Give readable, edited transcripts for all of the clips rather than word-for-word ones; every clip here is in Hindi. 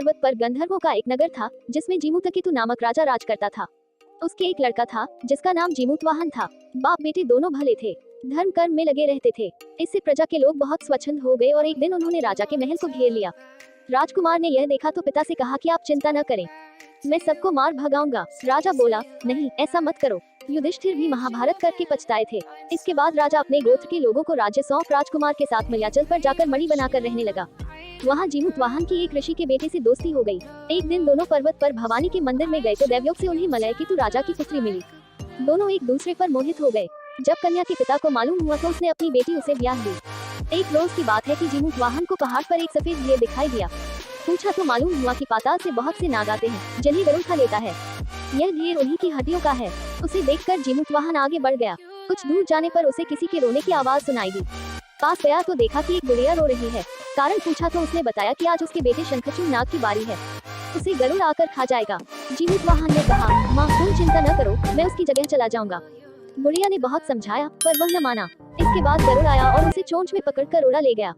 पर्वत पर गंधर्वों का एक नगर था जिसमें जीमूतकेतु नामक राजा राज करता था। उसके एक लड़का था जिसका नाम जीमूतवाहन था। बाप बेटे दोनों भले थे, धर्म कर्म में लगे रहते थे। इससे प्रजा के लोग बहुत स्वच्छंद हो गए और एक दिन उन्होंने राजा के महल को घेर लिया। राजकुमार ने यह देखा तो पिता से कहा कि आप चिंता न करें, मैं सबको मार भगाऊंगा। राजा बोला, नहीं ऐसा मत करो। युधिष्ठिर भी महाभारत करके पछताए थे। इसके बाद राजा अपने गोत्र के लोगों को राज्य सौंप राजकुमार के साथ मलयाचल पर जाकर मणि बनाकर रहने लगा। वहाँ जीमूतवाहन की एक ऋषि के बेटे से दोस्ती हो गई। एक दिन दोनों पर्वत पर भवानी के मंदिर में गए तो दैवयोग से उन्हें मलयकेतु राजा की पुत्री मिली। दोनों एक दूसरे पर मोहित हो गए। जब कन्या के पिता को मालूम हुआ तो उसने अपनी बेटी उसे ब्याह दी। एक रोज की बात है कि जीमूतवाहन को पहाड़ पर एक सफेद ढेर दिखाई दिया। पूछा तो मालूम हुआ कि पाताल से बहुत से नाग आते हैं जिन्हें गरुड़ खा लेता है। यह ढेर उन्हीं की हड्डियों का है। उसे देखकर जीमूतवाहन आगे बढ़ गया। कुछ दूर जाने पर उसे किसी के रोने की आवाज सुनाई दी। पास गया तो देखा कि एक गुड़िया रो रही है। कारण पूछा तो उसने बताया कि आज उसके बेटे शंखचूड़ नाग की बारी है, उसे गरुड़ आकर खा जाएगा। जीमूतवाहन ने कहा, माँ तुम चिंता न करो, मैं उसकी जगह चला जाऊंगा। गुड़िया ने बहुत समझाया पर वह न माना। इसके बाद गरुड़ आया और उसे चोंच में पकड़कर उड़ा ले गया।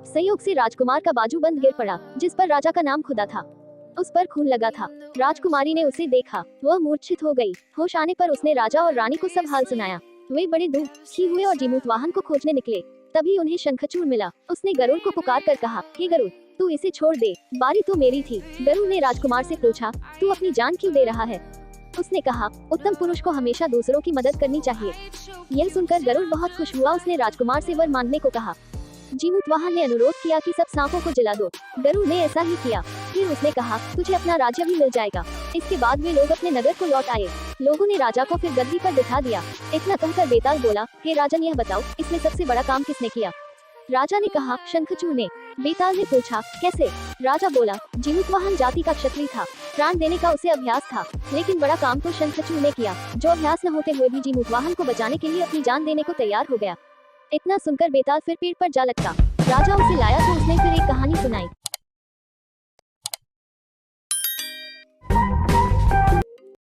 संयोग से राजकुमार का बाजूबंद गिर पड़ा जिस पर राजा का नाम खुदा था। उस पर खून लगा था। राजकुमारी ने उसे देखा, वह मूर्छित हो गई। होश आने पर उसने राजा और रानी को सब हाल सुनाया। वे बड़े दुखी हुए और जीमूतवाहन को खोजने निकले। तभी उन्हें शंखचूड़ मिला। उसने गरुड़ को पुकार कर कहा, हे गरुड़, तू इसे छोड़ दे, बारी तो मेरी थी। गरुड़ ने राजकुमार से पूछा, तू अपनी जान क्यों दे रहा है? उसने कहा, उत्तम पुरुष को हमेशा दूसरों की मदद करनी चाहिए। यह सुनकर गरुड़ बहुत खुश हुआ। उसने राजकुमार से वर मांगने को कहा। जीमूतवाहन ने अनुरोध किया कि सब सांपों को जला दो। गरुड़ ने ऐसा ही किया। फिर उसने कहा, तुझे अपना राज्य भी मिल जाएगा। इसके बाद वे लोग अपने नगर को लौट आए। लोगों ने राजा को फिर गद्दी पर बिठा दिया। इतना कहकर बेताल बोला, हे राजन, यह बताओ इसमें सबसे बड़ा काम किसने किया? राजा ने कहा, शंखचूड़ ने। बेताल ने पूछा, कैसे? राजा बोला, जीमूतवाहन जाति का क्षत्रिय था, प्राण देने का उसे अभ्यास था, लेकिन बड़ा काम तो शंखचूड़ ने किया, जो अभ्यास न होते हुए भी जीमूतवाहन को बचाने के लिए अपनी जान देने को तैयार हो गया। इतना सुनकर बेताल फिर पेड़ पर जा लटका। राजा उसे लाया तो उसने फिर एक कहानी सुनाई।